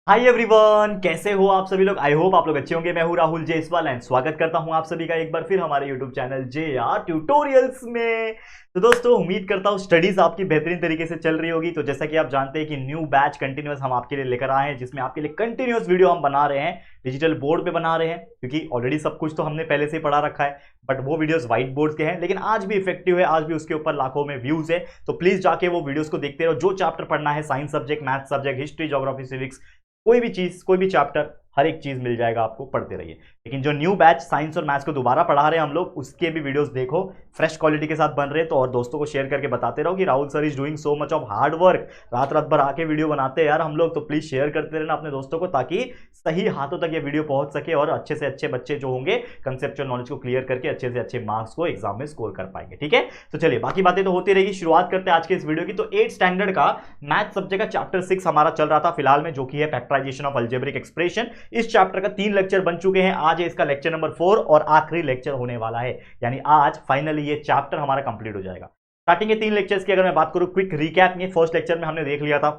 Hi everyone, कैसे हो आप सभी लोग। आई होप आप लोग अच्छे होंगे। मैं हूं राहुल जेसवाल एंड स्वागत करता हूं आप सभी का एक बार फिर हमारे YouTube channel J are tutorials में। तो दोस्तों, उम्मीद करता हूं स्टडीज आपकी बेहतरीन तरीके से चल रही होगी। तो जैसा कि आप जानते हैं कि न्यू बैच कंटिन्यूअस हम आपके लिए लेकर आए हैं, जिसमें आपके लिए कंटिन्यूअस वीडियो हम बना रहे हैं, डिजिटल बोर्ड पे बना रहे हैं, क्योंकि ऑलरेडी सब कुछ तो हमने पहले से ही पढ़ा रखा है। बट वो वीडियोस व्हाइट बोर्ड के हैं, लेकिन आज भी इफेक्टिव है, आज भी उसके ऊपर लाखों में व्यूज है। तो प्लीज जाके वो वीडियोस को देखते रहो। जो चैप्टर पढ़ना है, science subject, math subject, history, geography, civics, कोई भी चीज, कोई भी चैप्टर, हर एक चीज मिल जाएगा आपको, पढ़ते रहिए। लेकिन जो न्यू बैच साइंस और मैथ्स को दोबारा पढ़ा रहे हैं हम लोग, उसके भी वीडियोस देखो, फ्रेश क्वालिटी के साथ बन रहे हैं। तो और दोस्तों को शेयर करके बताते रहो कि Rahul sir is doing so much of hard work. रात रात भर आके वीडियो बनाते हैं यार हम लोग। तो प्लीज शेयर करते रहना अपने दोस्तों को, ताकि सही हाथों तक ये वीडियो पहुंच सके और अच्छे से अच्छे बच्चे जो होंगे कंसेप्चुअल नॉलेज को क्लियर करके अच्छे से अच्छे मार्क्स को एग्जाम में स्कोर कर पाएंगे। ठीक है, तो चलिए बाकी बातें तो होती रहेगी। शुरुआत करते हैं आज के इस वीडियो की। तो 8 स्टैंडर्ड का मैथ सब्जेक्ट का चैप्टर 6 हमारा चल रहा था फिलहाल में, जो कि है फैक्टराइजेशन ऑफ अलजेब्रिक एक्सप्रेशन। इस चैप्टर का 3 लेक्चर बन चुके हैं। आज है इसका लेक्चर नंबर 4 और आखिरी लेक्चर होने वाला है। यानी आज फाइनली ये चैप्टर हमारा कंप्लीट हो जाएगा। स्टार्टिंग के 3 लेक्चर्स की अगर मैं बात करूं, क्विक रिकैप में, फर्स्ट लेक्चर में हमने देख लिया था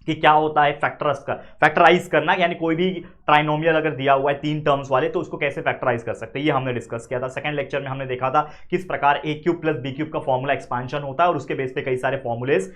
कि क्या होता है फैक्टराइज करना, यानी कोई भी ट्राइनोमियल अगर दिया हुआ है 3 टर्म्स वाले, तो उसको कैसे फैक्टराइज कर सकते हैं, ये हमने डिस्कस किया था। सेकंड लेक्चर में हमने देखा था किस प्रकार ए क्यूब प्लस बी क्यूब का फॉर्मूला एक्सपांशन होता है, और उसके बेस पे कई सारे फॉर्मुलेस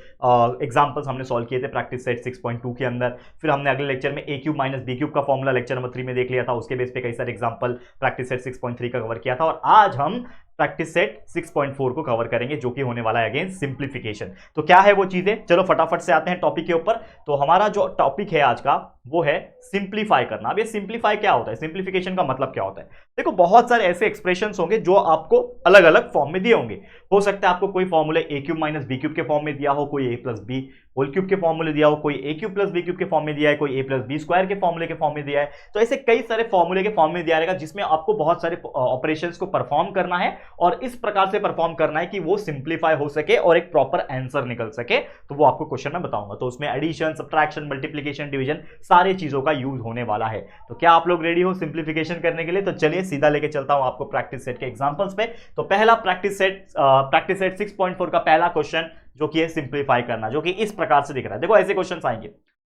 एग्जांपल्स हमने सॉल्व किए थे प्रैक्टिस सेट 6.2 के अंदर। फिर हमने अगले लेक्चर में ए क्यूब माइनस बी क्यूब का फॉर्मूला लेक्चर नंबर 3 में देख लिया था, उसके बेस पे कई सारे एग्जांपल प्रैक्टिस सेट 6.3 का कवर किया था। और आज हम प्रैक्टिस सेट 6.4 को कवर करेंगे, जो कि होने वाला है अगेन सिंप्लीफिकेशन। तो क्या है वो चीजें, चलो फटाफट से आते हैं टॉपिक के ऊपर। तो हमारा जो टॉपिक है आज का वो है सिंप्लीफाई करना। अब ये सिंप्लीफाई क्या होता है, सिंप्लीफिकेशन का मतलब क्या होता है। देखो, बहुत सारे ऐसे एक्सप्रेशंस होंगे जो आपको अलग अलग फॉर्म में दिए होंगे। हो सकता है आपको कोई फॉर्मूले ए क्यूब माइनस बी क्यूब के फॉर्म में दिया हो, कोई ए प्लस बी होल क्यूब के फॉर्मूले दिया हो, कोई ए क्यूब प्लस बी क्यूब के फॉर्म में दिया है, कोई ए प्लस बी स्क्वायर के फॉर्मूले के फॉर्म में दिया है। तो ऐसे कई सारे फॉर्मूले के फॉर्म में दिया रहेगा, जिसमें आपको बहुत सारे ऑपरेशंस को परफॉर्म करना है, और इस प्रकार से परफॉर्म करना है कि वो सिंप्लीफाई हो सके और एक प्रॉपर आंसर निकल सके। तो वो आपको क्वेश्चन में बताऊंगा। तो उसमें एडिशन, सब्ट्रैक्शन, मल्टीप्लिकेशन, डिवीजन, सारी चीजों का यूज होने वाला है। तो क्या आप लोग रेडी हो सिंप्लीफिकेशन करने के लिए? तो चलिए सीधा लेके चलता हूं आपको प्रैक्टिस सेट के एग्जांपल्स पे। तो पहला प्रैक्टिस सेट 6.4 का पहला क्वेश्चन जो कि है सिंप्लीफाई करना, जो कि इस प्रकार से दिख रहा है। देखो, ऐसे क्वेश्चन आएंगे।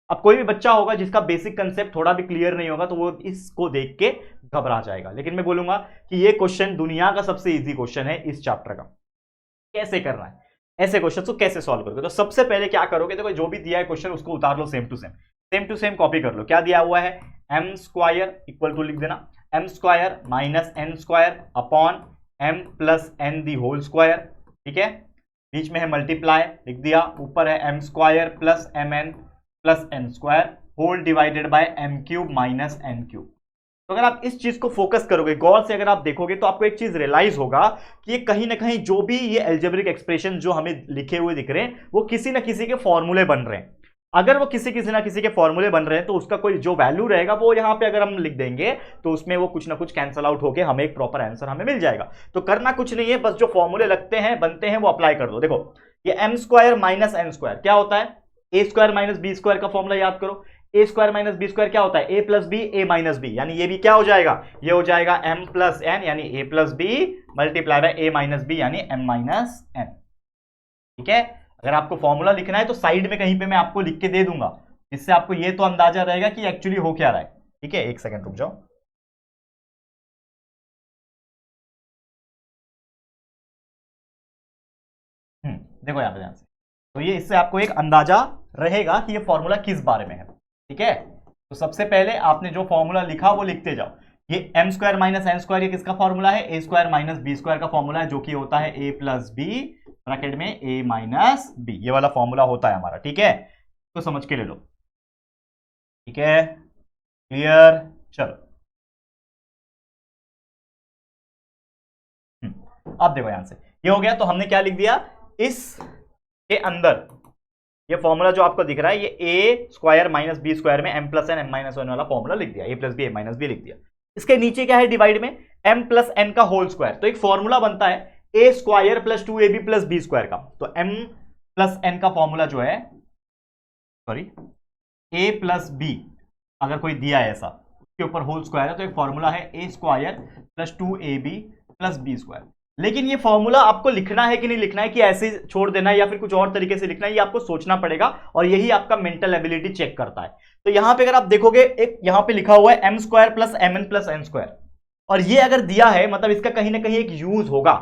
अब कोई भी बच्चा होगा जिसका बेसिक कंसेप्ट थोड़ा भी क्लियर नहीं होगा, तो वो इसको देख के घबरा जाएगा। लेकिन मैं बोलूंगा कि ये क्वेश्चन दुनिया का सबसे इजी क्वेश्चन है इस चैप्टर का। कैसे करना है ऐसे क्वेश्चन को, कैसे सॉल्व करोगे? तो सबसे पहले क्या करोगे, देखो जो भी दिया है क्वेश्चन उसको उतार लो, सेम टू सेम कॉपी कर लो। क्या दिया हुआ है, एम स्क्वायर इक्वल टू लिख देना, m square minus n square upon m plus n the whole square. ठीक है, बीच में है मल्टीप्लाई, लिख दिया। ऊपर है m square plus m n plus n square whole divided by m cube minus n cube. तो अगर आप इस चीज को फोकस करोगे, गौर से अगर आप देखोगे, तो आपको एक चीज रियलाइज होगा कि ये कहीं ना कहीं जो भी ये अलजेब्रिक एक्सप्रेशन जो हमें लिखे हुए दिख रहे हैं, वो किसी ना किसी के फॉर्मूले बन रहे हैं। अगर वो किसी किसी ना किसी के फॉर्मूले बन रहे हैं, तो उसका कोई जो वैल्यू रहेगा वो यहां पे अगर हम लिख देंगे, तो उसमें वो कुछ ना कुछ कैंसल आउट होके हमें एक प्रॉपर आंसर हमें मिल जाएगा। तो करना कुछ नहीं है, बस जो फॉर्मूले लगते हैं, बनते हैं, वो अप्लाई कर दो। देखो, ये m square minus n square क्या होता है, a square minus b square का फॉर्मूला याद करो। A square minus b square क्या होता है, a plus b a minus b, यानी ये भी क्या हो जाएगा, ये हो जाएगा एम प्लस एन, यानी a plus b multiply by a minus b, यानी एम माइनस एन। ठीक है, अगर आपको फॉर्मूला लिखना है तो साइड में कहीं पे मैं आपको लिख के दे दूंगा, इससे आपको ये तो अंदाजा रहेगा कि एक्चुअली हो क्या रहा है। ठीक है, एक सेकंड रुक जाओ। देखो यहां पे ध्यान से, तो ये इससे आपको एक अंदाजा रहेगा कि ये फॉर्मूला किस बारे में है। ठीक है, तो सबसे पहले आपने जो फॉर्मूला लिखा वो लिखते जाओ। ये m square minus n square, ये किसका फॉर्मूला है, a square minus b square का फॉर्मूला है, जो कि होता है ए प्लस बी ब्रैकेट में ए माइनस बी, ये वाला फॉर्मूला होता है हमारा। ठीक है, तो समझ के ले लो। ठीक है, क्लियर, चलो। अब देखो यहां से, ये हो गया। तो हमने क्या लिख दिया, इस के अंदर ये फॉर्मूला जो आपको दिख रहा है, ये a square minus b square में m plus n m minus one वाला फॉर्मूला लिख दिया, a plus b m minus b लिख दिया। इसके नीचे क्या है, डिवाइड में एम प्लस एन का होल स्क्वायर। तो एक फॉर्मूला बनता है a square plus 2ab plus b square का। तो एम प्लस एन का फॉर्मूला जो है, सॉरी, ए प्लस बी अगर कोई दिया है ऐसा, उसके ऊपर होल स्क्वायर है, तो एक फॉर्मूला है a square plus 2ab plus b square. लेकिन ये फॉर्मूला आपको लिखना है कि नहीं लिखना है, कि ऐसे छोड़ देना है या फिर कुछ और तरीके से लिखना है, ये आपको सोचना पड़ेगा, और यही आपका मेंटल एबिलिटी चेक करता है। तो यहां पे अगर आप देखोगे, एक यहां पे लिखा हुआ है m square plus m n plus n square, और ये अगर दिया है मतलब इसका कहीं ना कहीं एक यूज होगा।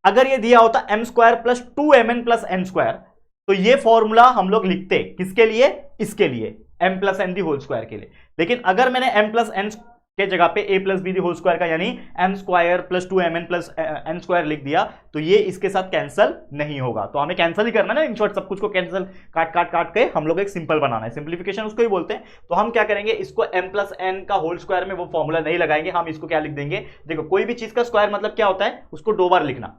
अगर ये दिया होता m square plus 2mn plus n square, तो ये फॉर्मूला हम लोग लिखते किसके लिए, इसके लिए, m plus n the whole square के लिए। लेकिन अगर मैंने एम प्लस एन के जगह पे a plus b the whole square का यानी m square plus 2mn plus n square लिख दिया, तो ये इसके साथ कैंसिल नहीं होगा। तो हमें कैंसिल ही करना है ना, इन शॉर्ट सब कुछ को कैंसिल काट काट काट के हम लोग एक सिंपल बनाना है, सिंप्लीफिकेशन उसको ही बोलते हैं। तो हम क्या करेंगे, इसको एम प्लस एन का होल स्क्वायर में वो फॉर्मूला नहीं लगाएंगे, हम इसको क्या लिख देंगे, देखो कोई भी चीज का स्क्वायर मतलब क्या होता है, उसको 2 बार लिखना।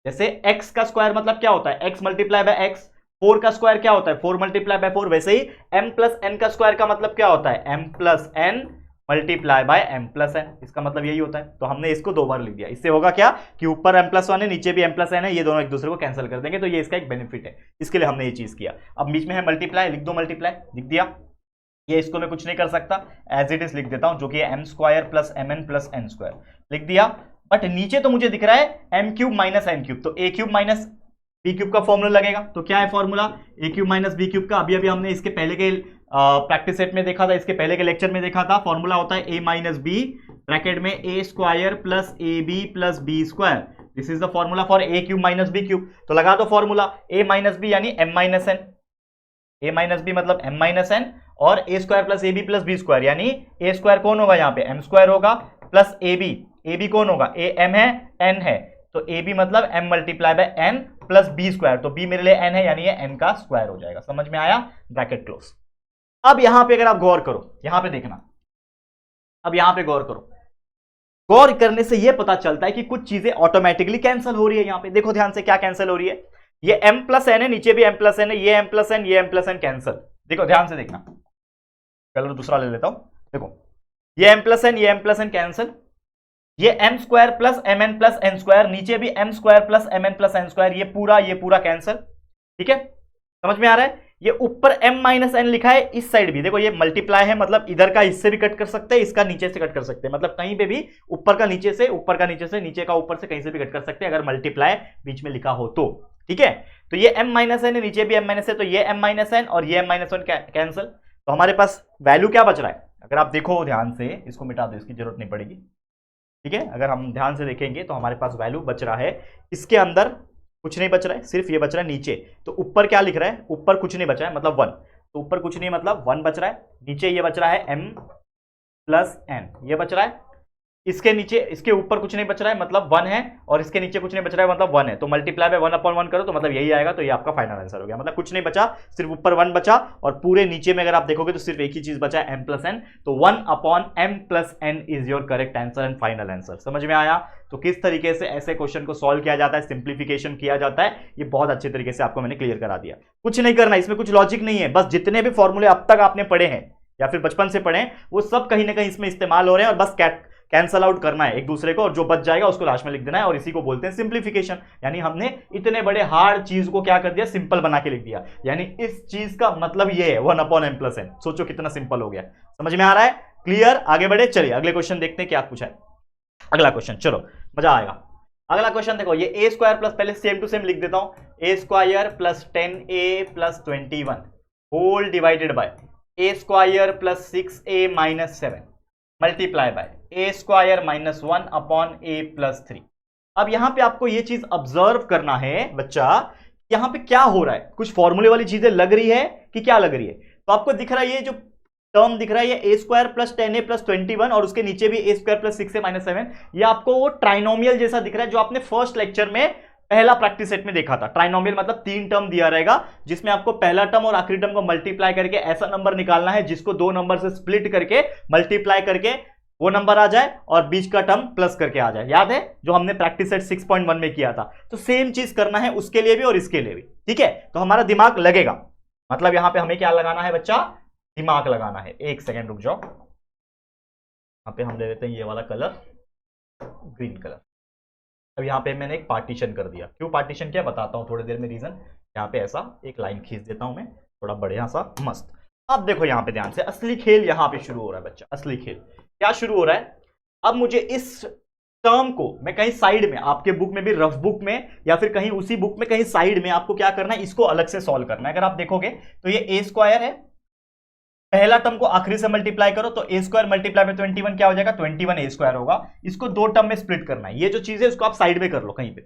जैसे x का स्क्वायर मतलब क्या होता है, x मल्टीप्लाई बाय x, 4 का स्क्वायर क्या होता है, 4 मल्टीप्लाई बाय 4, वैसे ही m प्लस n का स्क्वायर का मतलब क्या होता है, m plus n multiply by m plus n, इसका मतलब यही होता है। तो हमने इसको 2 बार लिख दिया, इससे होगा क्या कि ऊपर m प्लस 1 है, नीचे भी m प्लस n है, ये दोनों एक दूसरे को कैंसिल कर देंगे, तो ये इसका एक बेनिफिट है, इसके लिए हमने ये चीज किया। अब बीच में है मल्टीप्लाई, लिख दो मल्टीप्लाई, लिख दिया। ये इसको मैं कुछ नहीं कर सकता, एज इट इज लिख देता हूं, जो कि m square plus mn plus n square लिख दिया। बट नीचे तो मुझे दिख रहा है m cube minus n cube, तो a cube minus b cube का फॉर्मूला लगेगा। तो क्या है formula, a cube minus b cube का, अभी अभी हमने इसके पहले के प्रैक्टिस सेट में देखा था, इसके पहले के लेक्चर में देखा था। फॉर्मूला होता है a माइनस बी ब्रैकेट में a square plus a b plus b square, this is the formula for a cube minus b cube. तो लगा दो फॉर्मूला, a माइनस बी यानी m minus n, a minus b मतलब m minus n, और a square plus a b plus b square यानी a square कौन होगा यहाँ पे, m स्क्वायर होगा, प्लस ए बी कौन होगा, a m है n है, तो ए बी मतलब m multiply by n plus b square, तो b मेरे लिए n है यानी ये n का स्क्वायर हो जाएगा। समझ में आया, ब्रैकेट क्लोज। अब यहां पे अगर आप गौर करो, यहां पे देखना, अब यहां पे गौर करो, गौर करने से यह पता चलता है कि कुछ चीजें ऑटोमेटिकली कैंसिल हो रही है। यहां पे देखो ध्यान से क्या कैंसिल हो रही है, ये m प्लस n है, नीचे भी m प्लस n है, ये m प्लस n, ये m प्लस n कैंसिल। देखो ध्यान से देखना, कलर दूसरा ले लेता हूं, देखो ये m प्लस n, ये m प्लस n कैंसिल, ये m square plus mn plus n square, नीचे भी m square plus mn plus n square, ये पूरा कैंसिल। ठीक है, समझ में आ रहा है। ये ऊपर m माइनस n लिखा है, इस साइड भी देखो ये मल्टीप्लाई है, मतलब इधर का इससे भी कट कर सकते हैं, इसका नीचे से कट कर सकते हैं, मतलब कहीं पे भी ऊपर का नीचे से, ऊपर का नीचे से, नीचे का ऊपर से, कहीं से भी कट कर सकते हैं अगर मल्टीप्लाई बीच में लिखा हो तो। ठीक है, तो ये m माइनस n है, नीचे भी m माइनस है, तो ये m माइनस n और ये m माइनस 1 कैंसिल। तो हमारे पास वैल्यू क्या बच रहा है, अगर आप देखो ध्यान से, इसको मिटा दो, इसकी जरूरत नहीं पड़ेगी। ठीक है, अगर हम ध्यान से देखेंगे तो हमारे पास वैल्यू बच रहा है, इसके अंदर कुछ नहीं बच रहा है, सिर्फ ये बच रहा है नीचे। तो ऊपर क्या लिख रहा है, ऊपर कुछ नहीं बचा है मतलब 1, तो ऊपर कुछ नहीं मतलब 1 बच रहा है, नीचे ये बच रहा है m प्लस n, ये बच रहा है, इसके नीचे, इसके ऊपर कुछ नहीं बच रहा है मतलब 1 है, और इसके नीचे कुछ नहीं बच रहा है मतलब 1 है, तो मल्टीप्लाई बाय 1/1 करो तो मतलब यही आएगा, तो ये आपका फाइनल आंसर हो गया। मतलब कुछ नहीं बचा, सिर्फ ऊपर 1 बचा, और पूरे नीचे में अगर आप देखोगे तो सिर्फ एक ही चीज बचा है m प्लस n, तो 1/m plus n is your correct answer and final answer. समझ में आया। तो किस तरीके से ऐसे क्वेश्चन को सॉल्व किया जाता है, सिंप्लीफिकेशन किया जाता है, ये बहुत अच्छे तरीके से आपको मैंने क्लियर करा दिया। कुछ नहीं करना, इसमें कुछ लॉजिक नहीं है, बस जितने भी फॉर्मूले अब तक आपने पढ़े हैं या फिर बचपन से पढ़े हैं, वो सब कहीं ना कहीं इसमें इस्तेमाल हो रहे हैं, और बस कैंसल आउट करना है एक दूसरे को, और जो बच जाएगा उसको लास्ट में लिख देना है, और इसी को बोलते हैं सिंप्लीफिकेशन। यानी हमने इतने बड़े हार्ड चीज को क्या कर दिया, सिंपल बना के लिख दिया। यानी इस चीज का मतलब ये है 1/m प्लस n। सोचो कितना सिंपल हो गया। समझ में आ रहा है, क्लियर। आगे बढ़े, चलिए अगले क्वेश्चन देखते हैं क्या पूछा है। अगला क्वेश्चन, चलो मजा आएगा। अगला क्वेश्चन देखो, ये a स्क्वायर प्लस, पहले सेम टू सेम लिख देता हूं, a square plus 10a plus 21 whole divided by a square plus 6a minus 7 multiply by a square minus 1/a plus 3। अब यहां पे आपको ये चीज ऑब्जर्व करना है बच्चा, यहां पे क्या हो रहा है, कुछ फॉर्मूले वाली चीजें लग रही है कि क्या लग रही है। तो आपको दिख रहा है ये जो टर्म दिख रहा है, ये a square plus 10a plus 21, और उसके नीचे भी a square plus 6a minus 7, ये आपको वो ट्राइनोमियल जैसा दिख रहा है जो आपने फर्स्ट लेक्चर में पहला प्रैक्टिस सेट में देखा था। ट्राइनोमियल मतलब 3 टर्म दिया रहेगा, जिसमें आपको पहला टर्म और आखिरी टर्म को मल्टीप्लाई करके ऐसा नंबर निकालना है जिसको 2 नंबर से स्प्लिट करके मल्टीप्लाई करके वो नंबर आ जाए और बीच का टर्म प्लस करके आ जाए। याद है जो हमने प्रैक्टिस सेट 6.1 में किया था। तो सेम चीज करना है उसके लिए भी और इसके लिए भी। ठीक है, तो हमारा दिमाग लगेगा, मतलब यहां पे हमें क्या लगाना है बच्चा, दिमाग लगाना है। एक सेकेंड रुक जाओ, यहां पे हम ले लेते हैं ये वाला कलर, ग्रीन कलर। अब यहां पे मैंने एक पार्टीशन कर दिया। क्यों पार्टीशन किया बताता हूं थोड़ी देर में रीजन। यहां पे ऐसा एक लाइन खींच देता हूं मैं, थोड़ा बढ़िया सा मस्त। अब देखो यहां पे ध्यान से, असली खेल यहां पे शुरू हो रहा है बच्चा। असली खेल क्या शुरू हो रहा है, अब मुझे इस टर्म को मैं कहीं साइड में, आपके बुक में भी रफ बुक में या फिर कहीं उसी बुक में कहीं साइड में आपको क्या करना है, इसको अलग से सॉल्व करना है। अगर आप देखोगे तो ये ए स्क्वायर है, पहला टर्म को आखिरी से मल्टीप्लाई करो तो ए स्क्वायर मल्टीप्लाई में 21 क्या हो जाएगा, 21 ए स्क्वायर होगा। इसको दो टर्म में स्प्लिट करना है, ये जो चीज है उसको आप साइड में कर लो कहीं पे।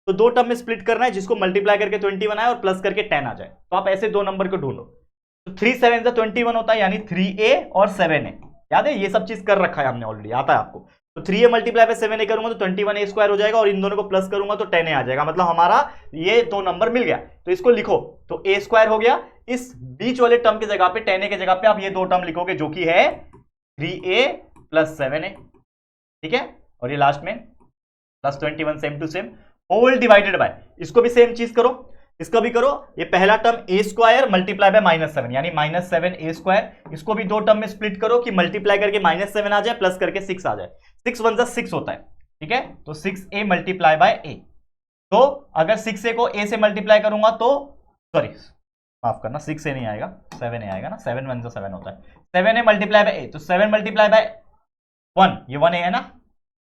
तो दो टर्म में स्प्लिट करना है, जिसको मल्टीप्लाई करके 21 आए और प्लस करके 10 आ जाए। तो आप ऐसे दो नंबर को ढूंढो। तो 3 7 से 21 होता है, यानी 3a और 7a। याद है, ये सब चीज कर रखा है हमने ऑलरेडी, आता है आपको। तो 3a मल्टीप्लाई पे 7a करूंगा तो 21a स्क्वायर हो जाएगा, और इन दोनों को प्लस करूंगा तो 10a आ जाएगा। मतलब हमारा ये दो नंबर मिल गया। तो इसको लिखो, तो a स्क्वायर हो गया। इस बीच वाले टर्म की जगह पे 10a की जगह पे आप ये दो टर्म लिखोगे, जो कि है 3a प्लस 7a। ठीक है, और ये लास्ट में plus 21 same to same, whole divided by, इसको भी सेम चीज करो, इसका भी करो। ये पहला term A square multiply by -7 यानी -7a स्क्वायर। इसको भी दो टर्म में स्प्लिट करो कि मल्टीप्लाई करके -7 आ जाए, प्लस करके 6 आ जाए। 6 1 6 होता है। ठीक है, तो 6a मल्टीप्लाई बाय a। तो अगर 6a को a से मल्टीप्लाई करूंगा तो, सॉरी माफ करना, 6a नहीं आएगा, 7a आएगा ना, 7 1 7 होता है। 7a मल्टीप्लाई बाय a, तो 7 मल्टीप्लाई बाय 1, ये 1a है ना,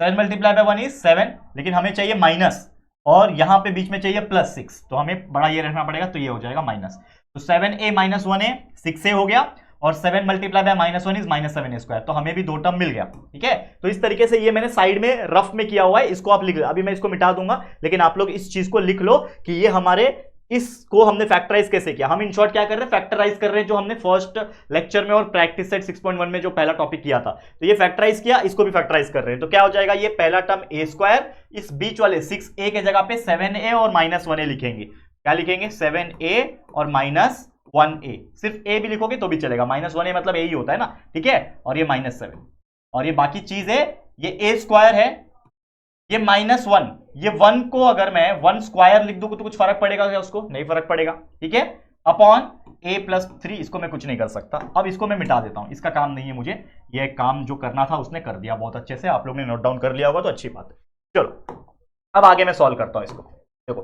7 मल्टीप्लाई बाय 1 इज 7, लेकिन हमें चाहिए माइनस, और यहां पे बीच में चाहिए +6, तो हमें बड़ा ये रखना पड़ेगा, तो ये हो जाएगा माइनस। तो 7a - 1a 6a हो गया, और 7 multiply bye -1 is -7a square. तो हमें भी दो टर्म मिल गया। ठीक है, तो इस तरीके से ये मैंने साइड में रफ में किया हुआ है, इसको आप लिख लो। अभी मैं इसको मिटा दूंगा, लेकिन आप लोग इस चीज को लिख लो कि ये हमारे, इसको हमने फैक्टराइज कैसे किया। हम इन शॉर्ट क्या कर रहे हैं, फैक्टराइज कर रहे हैं, जो हमने फर्स्ट लेक्चर में और प्रैक्टिस सेट 6.1 में जो पहला टॉपिक किया था। तो ये फैक्टराइज किया, इसको भी फैक्टराइज कर ररे हैं। तो क्या हो जाएगा, ये पहला टर्म a स्क्वायर, इस बीच वाले 6a के जगह पे 7a और -1a लिखेंगे। क्या लिखेंगे, 7a और -1a। सिर्फ a भी लिखोगे तो भी चलेगा, -1a मतलब a ही होता है ना। ठीक है, और ये -7, और ये बाकी चीज है, ये a स्क्वायर है, ये -1, ये 1 को अगर मैं 1 स्क्वायर लिख दूं तो कुछ फर्क पड़ेगा क्या, उसको नहीं फर्क पड़ेगा। ठीक है, अपॉन a + 3, इसको मैं कुछ नहीं कर सकता। अब इसको मैं मिटा देता हूं, इसका काम नहीं है मुझे, ये काम जो करना था उसने कर दिया बहुत अच्छे से। आप लोग ने नोट डाउन कर लिया होगा तो अच्छी बात है। चलो अब आगे मैं सॉल्व करता हूं इसको। देखो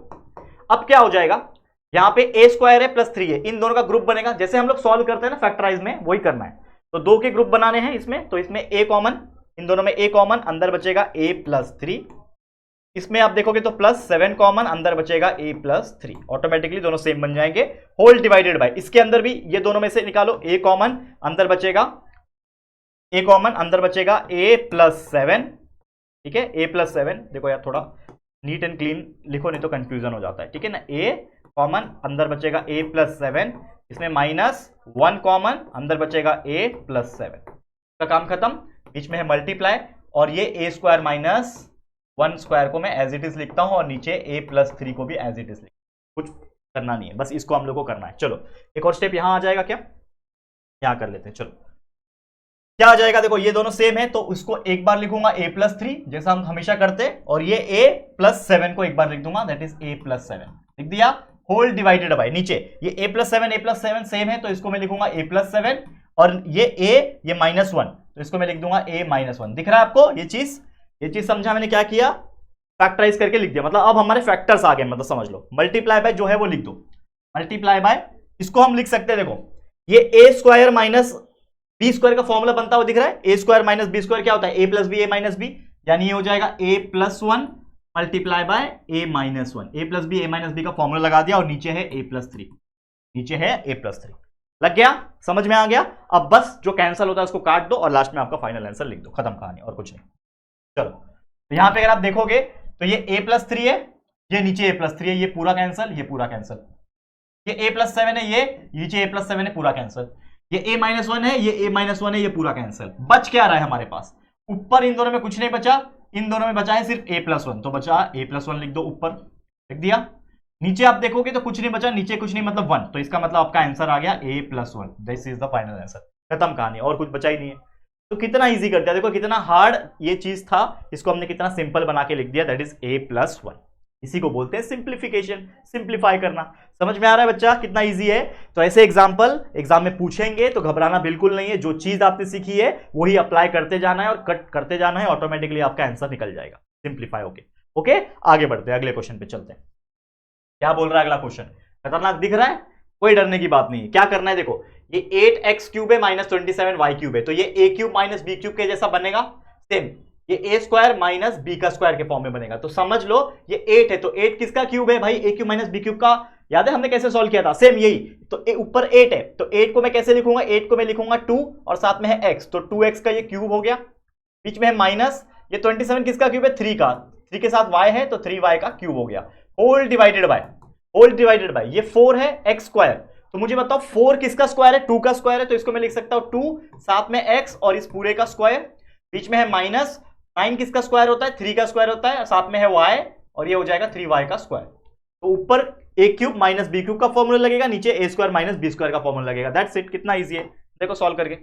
अब क्या हो जाएगा, यहां पे a स्क्वायर है प्लस 3 है, इन दोनों का ग्रुप बनेगा। जैसे हम लोग सॉल्व करते हैं ना फैक्टराइज में, वही करना है। तो दो के ग्रुप बनाने हैं इसमें, तो इसमें a कॉमन, इन दोनों में a कॉमन, अंदर बचेगा a + 3। इसमें आप देखोगे तो +7 कॉमन, अंदर बचेगा a + 3। ऑटोमेटिकली दोनों सेम बन जाएंगे, होल डिवाइडेड बाय, इसके अंदर भी ये दोनों में से निकालो, a कॉमन, अंदर बचेगा a कॉमन, अंदर बचेगा a + 7। ठीक है, a + 7, देखो यार थोड़ा नीट एंड क्लीन लिखो, नहीं तो कंफ्यूजन हो जाता है। ठीक है ना, a कॉमन, अंदर बचेगा a + 7, इसमें -1 कॉमन, अंदर बचेगा a + 7। का काम खत्म, बीच में है मल्टीप्लाई, और ये a स्क्वायर -1 स्क्वायर को मैं एज इट इज लिखता हूं, और नीचे a + 3 को भी एज इट इज लिखता हूं। कुछ करना नहीं है, बस इसको हम लोग को करना है। चलो एक और स्टेप यहां आ जाएगा, क्या यहां कर लेते हैं। चलो क्या आ जाएगा, देखो ये दोनों सेम है, तो उसको एक बार लिखूंगा a + 3 जैसा हम हमेशा करते हैं, और ये a + 7 को एक बार लिख दूंगा, दैट इज a + 7 लिख दिया, होल डिवाइडेड बाय, नीचे ये a + 7 सेम है, तो इसको मैं लिखूंगा a + 7, और ये a ये -1, तो इसको मैं लिख दूंगा a - 1। दिख रहा है आपको ये चीज समझा मैंने क्या किया, फैक्टराइज करके लिख दिया। मतलब अब हमारे फैक्टर्स आ गए, मतलब समझ लो। मल्टीप्लाई बाय जो है वो लिख दो, मल्टीप्लाई बाय, इसको हम लिख सकते हैं, देखो ये a स्क्वायर b स्क्वायर का फॉर्मूला बनता हुआ दिख रहा है। a स्क्वायर - b स्क्वायर क्या होता है, a + b a - b, यानी ये हो जाएगा a + 1 multiply by a - 1। a + b a - b का फॉर्मूला लगा दिया, और नीचे है a + 3, नीचे है a + 3। लग गया, समझ में आ गया। अब बस जो कैंसिल होता है उसको काट दो, और लास्ट में आपका फाइनल आंसर लिख दो, खत्म कहानी, और कुछ नहीं। चलो तो यहां पे अगर आप देखोगे तो ये a + 3 है, ये नीचे a + 3 है, ये पूरा कैंसिल, ये पूरा कैंसिल। ये a + 7 है, ये नीचे a + 7 है, पूरा कैंसिल। ये a - 1 है, ये a - 1 है, ये पूरा कैंसिल। बच क्या रहा है हमारे पास, ऊपर इन दोनों में कुछ नहीं बचा, इन दोनों में बचा है सिर्फ a + 1, तो बचा a + 1 लिख दो, ऊपर लिख दिया। नीचे आप देखोगे तो कुछ नहीं बचा, नीचे कुछ नहीं मतलब 1, तो इसका मतलब आपका आंसर आ गया a + 1। This is the final answer, खत्म कहानी, और कुछ बचा ही नहीं है। तो कितना इजी कर दिया, देखो कितना हार्ड ये चीज था, इसको हमने कितना सिंपल बना के लिख दिया, दैट इज a + 1। इसी को बोलते हैं सिंप्लीफिकेशन, सिंप्लीफाई करना। समझ में आ रहा है बच्चा कितना इजी है। तो ऐसे एग्जाम में पूछेंगे तो घबराना बिल्कुल नहीं है, जो चीज आपने सीखी है वही अप्लाई करते जाना है और कट करते जाना है, ऑटोमेटिकली आपका आंसर निकल जाएगा सिंप्लीफाई होके। ओके आगे बढ़ते हैं, अगले क्वेश्चन पे चलते हैं। क्या बोल रहा है अगला क्वेश्चन, खतरनाक दिख रहा है, कोई डरने की बात नहीं है। क्या करना है, देखो ये 8x³ है -27y³ है, तो ये a³ - b³ के जैसा बनेगा सेम। ये ए स्क्वायर माइनस बी का स्क्वायर के फॉर्म में बनेगा। तो समझ लो ये 8 है, तो 8 किसका क्यूब है भाई, ए क्यूब माइनस बी क्यूब का। याद है हमने कैसे सॉल्व किया था, सेम यही। तो ऊपर 8 है, तो 8 को मैं कैसे लिखूंगा, 8 को मैं लिखूंगा 2 और साथ में है x, तो 2x का ये क्यूब हो गया, बीच में है माइनस, ये 27 किसका क्यूब है, 3 का, 3 के साथ y है तो 3y का क्यूब हो गया, होल डिवाइडेड बाय ये 4 है x स्क्वायर। तो मुझे बताओ 4 किसका स्क्वायर है, 2 का स्क्वायर है, तो इसको मैं लिख सकता हूं 2 साथ में x और इस पूरे का स्क्वायर, बीच में है माइनस, 9 किसका स्क्वायर होता है, 3 का स्क्वायर होता है, साथ में है y और ये हो जाएगा 3y का स्क्वायर। तो ऊपर ए क्यूब माइनस बी क्यूब का फॉर्मूला लगेगा, नीचे ए स्क्वायर माइनस बी स्क्वायर का फॉर्मूला लगेगा। दैट्स इट, कितना इजी है, देखो सॉल्व करके।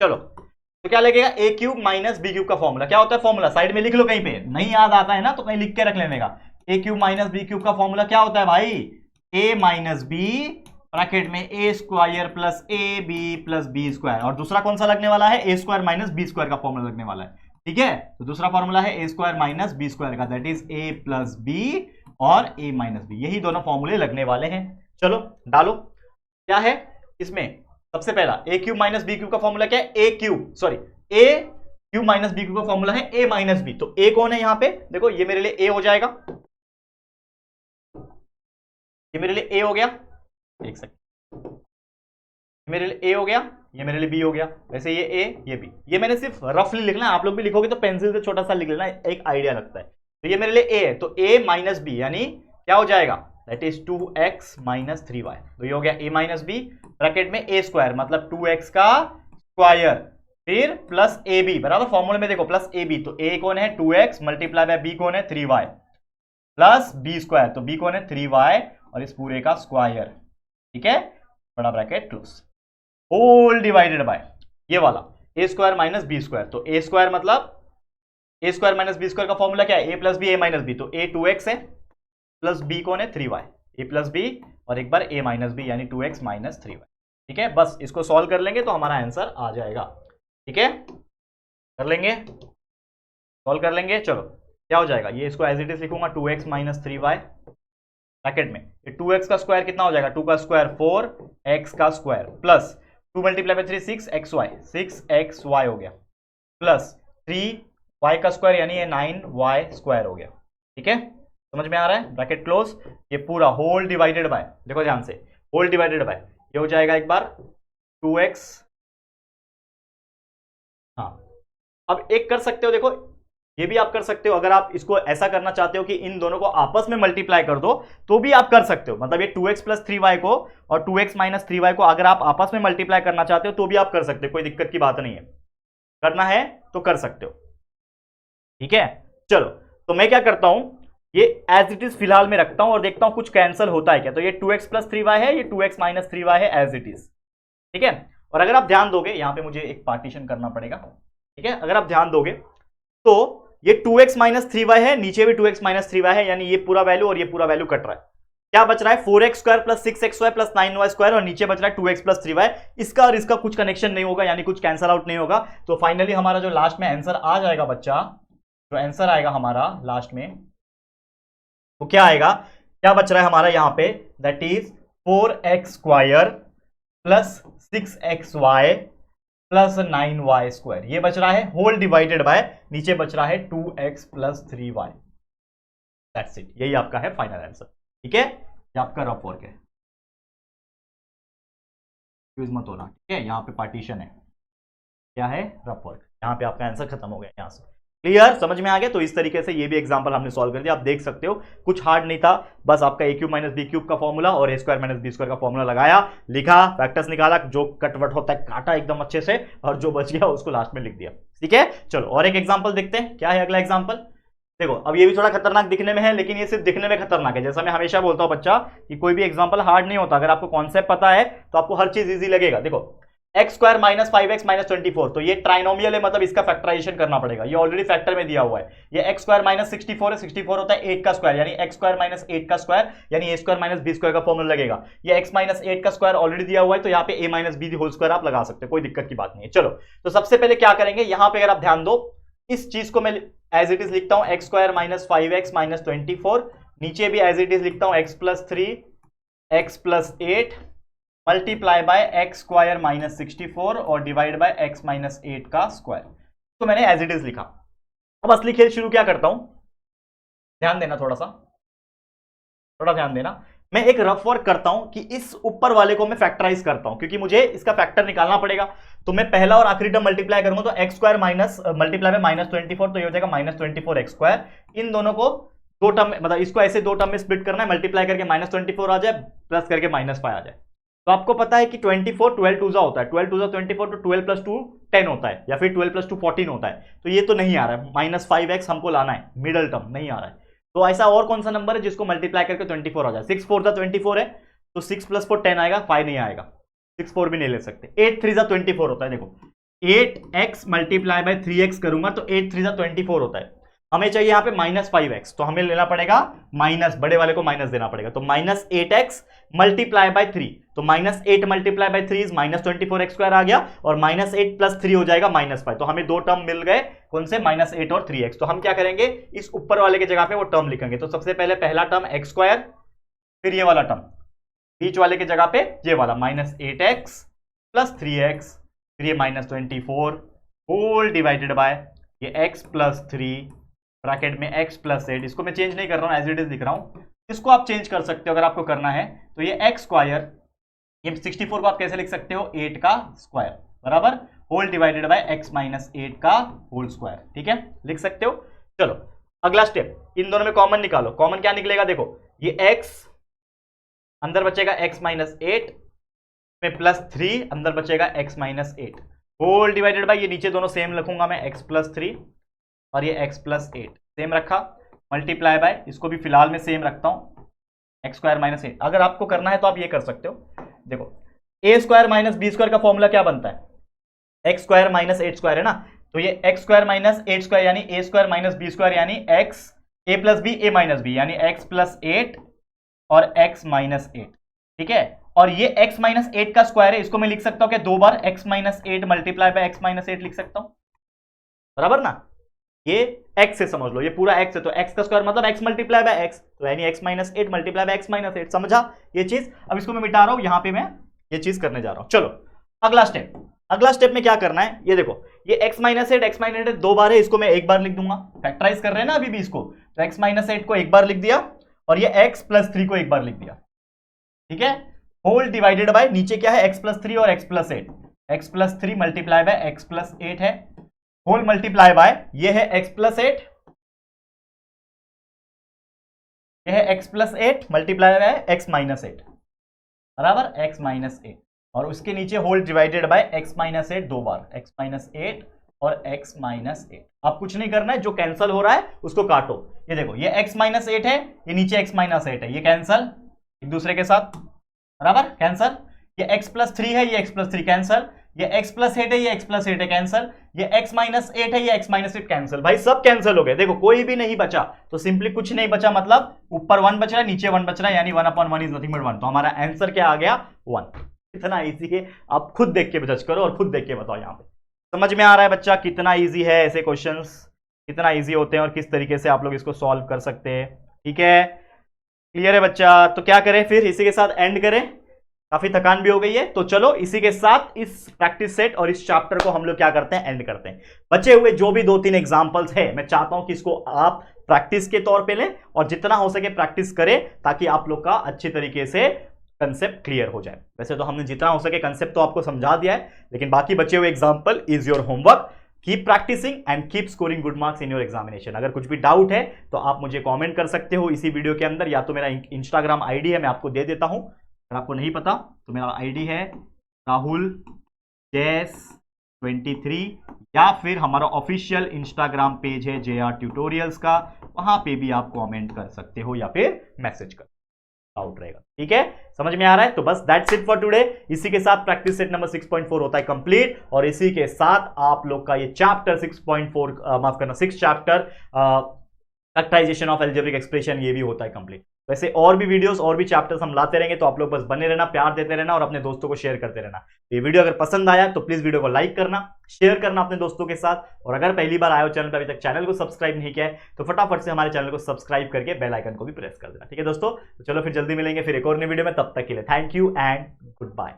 चलो तो क्या लगेगा, ए क्यूब माइनस बी क्यूब का फॉर्मूला क्या होता है, फॉर्मूला साइड में लिख लो, कहीं पे नहीं याद आता है ना तो कहीं लिख के रख लेने का। A cube minus b cube का फॉर्मूला क्या होता है भाई, ए माइनस बी ब्रैकेट में a square plus a b plus b square, और दूसरा कौन सा लगने वाला है, a square minus b square का फॉर्मूला लगने वाला है। ठीक है, तो दूसरा फॉर्मूला है a square minus b square का, that is a plus b और a माइनस बी, यही दोनों फॉर्मूले लगने वाले हैं। चलो डालो, क्या है इसमें, सबसे पहला ए क्यूब माइनस बी क्यूब का फॉर्मूला क्या है, ए क्यूब माइनस बी क्यूब का फॉर्मूला है a माइनस बी। तो a कौन है यहां पे, देखो ये मेरे लिए a हो जाएगा, ये मेरे लिए a हो गया, एक सेकंड, मेरे लिए a हो गया, ये मेरे लिए b हो गया। वैसे ये a ये b, ये मैंने सिर्फ रफली लिखना है, आप लोग भी लिखोगे तो पेंसिल से छोटा सा लिख लेना, एक आइडिया लगता है। तो ये मेरे लिए a है, तो a माइनस बी यानी क्या हो जाएगा, that is 2x minus 3y। तो ये हो गया a माइनस बी ब्रैकेट में a स्क्वायर मतलब 2x का स्क्वायर, फिर प्लस ए बी, बराबर फॉर्मूले में देखो प्लस ए बी, तो a कौन है 2x मल्टीप्लाई बाय b कौन है 3y प्लस b स्क्वायर, तो b कौन है 3y और इस पूरे का स्क्वायर। ठीक है, बड़ा bracket close, whole divided by ये वाला a square minus b square. तो a स्क्वायर मतलब a square minus b square का फॉर्मूला क्या है, a plus b a minus b, तो ए 2x है प्लस बी कौन है 3y, ए प्लस बी और एक बार ए माइनस बी यानी 2x माइनस 3y। ठीक है, बस इसको सॉल्व कर लेंगे तो हमारा आंसर आ जाएगा। ठीक है, कर लेंगे, सॉल्व कर लेंगे। चलो क्या हो जाएगा, ये इसको एज इट इज लिखूंगा 2x माइनस 3y ब्रैकेट में, 2x का स्क्वायर कितना हो जाएगा, 2 का स्क्वायर 4, x का square plus 2 multiply by 3 6xy हो गया, प्लस 3y का स्क्वायर यानी ये 9y स्क्वायर हो गया। ठीक है, समझ में आ रहा है, ब्रैकेट क्लोज, ये पूरा होल डिवाइडेड बाय, देखो ध्यान से, होल डिवाइडेड बाय ये हो जाएगा एक बार 2x। हाँ, अब एक कर सकते हो, देखो ये भी आप कर सकते हो, अगर आप इसको ऐसा करना चाहते हो कि इन दोनों को आपस में मल्टीप्लाई कर दो तो भी आप कर सकते हो, मतलब ये 2x प्लस 3y को और 2x माइनस 3y को अगर आप आपस में मल्टीप्लाई करना चाहते हो तो भी आप कर सकते हो, कोई दिक्कत की बात नहीं है, करना है तो कर सकते हो। ठीक है, चलो तो मैं क्या करता हूं, ये एज इट इज फिलहाल में रखता हूं और देखता हूं कुछ कैंसिल होता है क्या। तो ये 2x प्लस 3y है, ये 2x माइनस 3y है एज इट इज। ठीक है, और अगर आप ध्यान दोगे, यहां पे मुझे एक पार्टीशन करना पड़ेगा। ठीक है, अगर आप ध्यान दोगे तो ये 2x माइनस 3y है, नीचे भी 2x माइनस 3y है, यानी ये पूरा वैल्यू और ये पूरा वैल्यू कट रहा है। क्या बच रहा है, 4x square plus 6xy plus 9y square, और नीचे बच रहा है 2x प्लस 3y। इसका और इसका कुछ कनेक्शन नहीं होगा, यानी कुछ कैंसल आउट नहीं होगा। तो फाइनली हमारा जो लास्ट में आंसर आ जाएगा बच्चा, जो आंसर आएगा हमारा लास्ट में वो क्या आएगा, क्या बच रहा है हमारा यहाँ पे, that is 4x square plus 6xy plus 9y square, ये बच रहा है होल डिवाइडेड बाय, नीचे बच रहा है 2x plus 3y। That's it, यही आपका है फाइनल आंसर। ठीक है, ये आपका रफ वर्क है, यूज मत होना। ठीक है, यहाँ पे पार्टीशन है, क्या है, रफ वर्क, यहाँ पे आपका आंसर खत्म हो गया। यहाँ से क्लियर, समझ में आ गया। तो इस तरीके से ये भी एग्जांपल हमने सॉल्व कर दिया, आप देख सकते हो कुछ हार्ड नहीं था, बस आपका ए क्यूब माइनस बी क्यूब का फॉर्मूला और ए स्क्वायर माइनस बी स्क्वायर का फॉर्मूला लगाया, लिखा, फैक्टर्स निकाला, जो कटवट होता है काटा एकदम अच्छे से, और जो बच गया उसको लास्ट में लिख दिया। ठीक है, चलो और एक एग्जाम्पल देखते हैं, क्या है अगला एग्जाम्पल। देखो अब ये भी थोड़ा खतरनाक दिखने में है, लेकिन ये सिर्फ दिखने में खतरनाक है। जैसा मैं हमेशा बोलता हूं बच्चा कि कोई भी एग्जांपल हार्ड नहीं होता, अगर आपको कॉन्सेप्ट पता है तो आपको हर चीज इजी लगेगा। देखो x square minus 5x minus 24, तो ये ट्राइनोमियल है, मतलब इसका फैक्टराइजेशन करना पड़ेगा, ये ऑलरेडी फैक्टर में दिया हुआ है। ये एक्स स्क्वायर माइनस 64 है, 64 होता है 8 का स्क्वायर, यानी एक्स स्क्वायर माइनस 8 का स्क्वायर यानी ए स्क्वायर माइनस बी स्क्वायर का फॉर्मूला लगेगा। ये एक्स माइनस 8 का स्क्वायर ऑलरेडी दिया हुआ है, तो यहाँ पे ए माइनस बी होल स्क्वायर आप लगा सकते हो, कोई दिक्कत की बात नहीं है। चलो तो सबसे पहले क्या करेंगे, यहां पे अगर आप ध्यान दो, इस चीज को मैं एज इट इज लिखता हूं x square minus 5x minus 24, नीचे भी एज इट इज लिखता हूं x plus 3 x plus 8 multiply by x square minus 64 और डिवाइड बाय एक्स माइनस 8 का स्क्वायर। तो मैंने एज इट इज लिखा। अब असली खेल शुरू क्या करता हूं, ध्यान देना, थोड़ा ध्यान देना। मैं एक रफ वर्क करता हूं कि इस ऊपर वाले को मैं फैक्टराइज करता हूं, क्योंकि मुझे इसका फैक्टर निकालना पड़ेगा। तो मैं पहला और आखिरी टर्म मल्टीप्लाई करूंगा, तो एक्स स्क्वायर माइनस मल्टीप्लाई में -24, तो ये हो जाएगा -24x²। इन दोनों को दो टर्म, मतलब इसको ऐसे दो टर्म में स्प्लिट करना है, मल्टीप्लाई करके -24 आ जाए, प्लस करके -5 आ जाए। तो आपको पता है कि 24 12 टूजा होता है, 12 टूजा 24, तो 12 + 2 10 होता है, या फिर 12 + 2 14 होता है। तो ये तो नहीं आ रहा है, -5x हमको लाना है, मिडल टर्म नहीं आ रहा है। तो ऐसा और कौन सा नंबर है जिसको मल्टीप्लाई करके 24 आ जाए? 6 4 = 24 है, तो 6 + 4 10 आएगा, 5 नहीं आएगा, 6 4 भी नहीं ले सकते। 8 3 = 24 होता है। देखो 8x मल्टीप्लाई बाय 3x करूंगा तो 8 3 = 24 होता है। हमें चाहिए यहां पे -5x, तो हमें लेना पड़ेगा माइनस, बड़े वाले को माइनस देना पड़ेगा। तो -8x मल्टीप्लाई बाय 3, तो -8 मल्टीप्लाई बाय 3 इज -24x² आ गया, और -8 + 3 हो जाएगा -5। तो हमें दो टर्म मिल गए, कौन से? -8 और 3x। तो हम क्या करेंगे, इस ऊपर वाले के जगह पे वो टर्म लिखेंगे। तो सबसे पहले पहला टर्म x², फिर ये वाला टर्म, बीच वाले के जगह पे ये वाला -8x + 3x, फिर ये -24 होल डिवाइडेड बाय ये x + 3 ब्रैकेट में x + 8। इसको मैं चेंज नहीं कर रहा हूं, एज इट इज लिख रहा हूं। इसको आप चेंज कर सकते हो अगर आपको करना है। तो ये x², ये 64 को आप कैसे लिख सकते हो? 8 का स्क्वायर बराबर होल डिवाइडेड बाय x - 8 का होल स्क्वायर। ठीक है, लिख सकते हो। चलो अगला स्टेप, इन दोनों में कॉमन निकालो। कॉमन क्या निकलेगा? देखो ये x अंदर बचेगा x - 8 में +3 अंदर बचेगा x - 8 होल डिवाइडेड बाय, ये नीचे दोनों सेम रखूंगा मैं, x + 3 और ये x + 8 सेम रखा, मल्टीप्लाई बाय, इसको भी फिलहाल में सेम रखता हूं, x² - 8। अगर आपको करना है तो आप ये कर सकते हो। देखो a² - b² का फॉर्मूला क्या बनता है? x² - 8² है ना, तो ये x² - 8² यानी a² - b² यानी x a + b a - b यानी x + 8 और x - 8। ठीक है, और ये x - 8 का स्क्वायर है, इसको मैं लिख सकता हूं कि दो बार x - 8 मल्टीप्लाई बाय x - 8 लिख सकता हूं, बराबर ना? ये x से समझ लो, ये पूरा x है, तो x का स्क्वायर मतलब x मल्टीप्लाई बाय x, तो यानी x - 8 मल्टीप्लाई बाय x - 8। समझा ये चीज? अब इसको मैं मिटा रहा हूं, यहां पे मैं ये चीज करने जा रहा हूं। चलो अगला स्टेप, अगला स्टेप में क्या करना है, ये देखो ये x - 8 x - 8 दो बार है, इसको मैं एक बार लिख दूंगा। फैक्टराइज कर रहे हैं ना अभी भी इसको, तो x - 8 को एक बार लिख दिया, और ये x + 3 को एक बार लिख दिया। ठीक है, होल डिवाइडेड बाय, नीचे क्या है? x + 3 और x + 8, x + 3 multiply by x + 8 है, होल मल्टीप्लाई बाय ये है x + 8, ये है x + 8 मल्टीप्लाई बाय x - 8 बराबर x - 8, और उसके नीचे होल डिवाइडेड बाय x - 8 दो बार, x - 8 और x - 8। अब कुछ नहीं करना है, जो कैंसिल हो रहा है उसको काटो। ये देखो ये x - 8 है, ये नीचे x - 8 है, ये कैंसिल एक दूसरे के साथ, बराबर कैंसिल। ये x + 3 है, ये x + 3 कैंसिल, ये x + 8 है, ये x + 8 है कैंसिल, ये x - 8 है, ये x - 8 कैंसिल। भाई सब कैंसिल हो गए, देखो कोई भी नहीं बचा, तो सिंपली कुछ नहीं बचा, मतलब ऊपर 1 बच रहा है, नीचे 1 बच रहा है, यानी 1/1 इज नथिंग बट 1। तो हमारा आंसर क्या आ गया? 1। इतना इजी है, आप खुद देख के जज करो और खुद देख के बताओ। यहां पे समझ में आ रहा है बच्चा कितना इजी है, ऐसे क्वेश्चंस कितना इजी होते हैं और किस तरीके से आप लोग इसको सॉल्व कर सकते हैं। ठीक है, क्लियर है बच्चा? तो क्या करें फिर, इसी के साथ एंड करें, काफी थकान भी हो गई है। तो चलो इसी के साथ इस प्रैक्टिस सेट और इस चैप्टर को हम लोग क्या करते हैं, एंड करते हैं। बचे हुए जो भी 2-3 एग्जांपल्स है, मैं चाहता हूं कि इसको आप प्रैक्टिस के तौर पे लें और जितना हो सके प्रैक्टिस करें, ताकि आप लोग का अच्छी तरीके से कंसेप्ट क्लियर हो जाए। वैसे तो हमने जितना हो सके कंसेप्ट तो आपको समझा दिया है, लेकिन बाकी बचे हुए example is your homework. Keep practising and keep scoring good marks in your examination. अगर कुछ भी डाउट है तो आप मुझे कमेंट कर सकते हो इसी वीडियो के अंदर, या तो मेरा इंस्टाग्राम आईडी है, मैं आपको दे देता हूं, अगर आपको नहीं पता तो मेरा आईडी है राहुल जैस 23, या फिर हमारा ऑफिशियल इंस्टाग्राम पेज है JR ट्यूटोरियल्स का, वहां पे भी आप कमेंट कर सकते हो या फिर मैसेज कर आउट रहेगा। ठीक है, समझ में आ रहा है? तो बस दैट्स इट फॉर टुडे। इसी के साथ प्रैक्टिस सेट नंबर 6.4 होता है कंप्लीट, और इसी के साथ आप लोग का ये चैप्टर 6.4 माफ करना 6 chapter factorisation of algebraic expression ये भी होता है कंप्लीट। वैसे और भी वीडियोस और भी चैप्टर्स हम लाते रहेंगे, तो आप लोग बस बने रहना, प्यार देते रहना और अपने दोस्तों को शेयर करते रहना। ये वीडियो अगर पसंद आया तो प्लीज वीडियो को लाइक करना, शेयर करना अपने दोस्तों के साथ, और अगर पहली बार आए हो चैनल पर, अभी तक चैनल को सब्सक्राइब नहीं किया है, तो फटाफट से हमारे चैनल को सब्सक्राइब करके बेल आइकन को भी प्रेस कर देना। ठीक है दोस्तों, तो चलो फिर जल्दी मिलेंगे फिर एक और नई वीडियो में, तब तक के लिए thank you and good bye.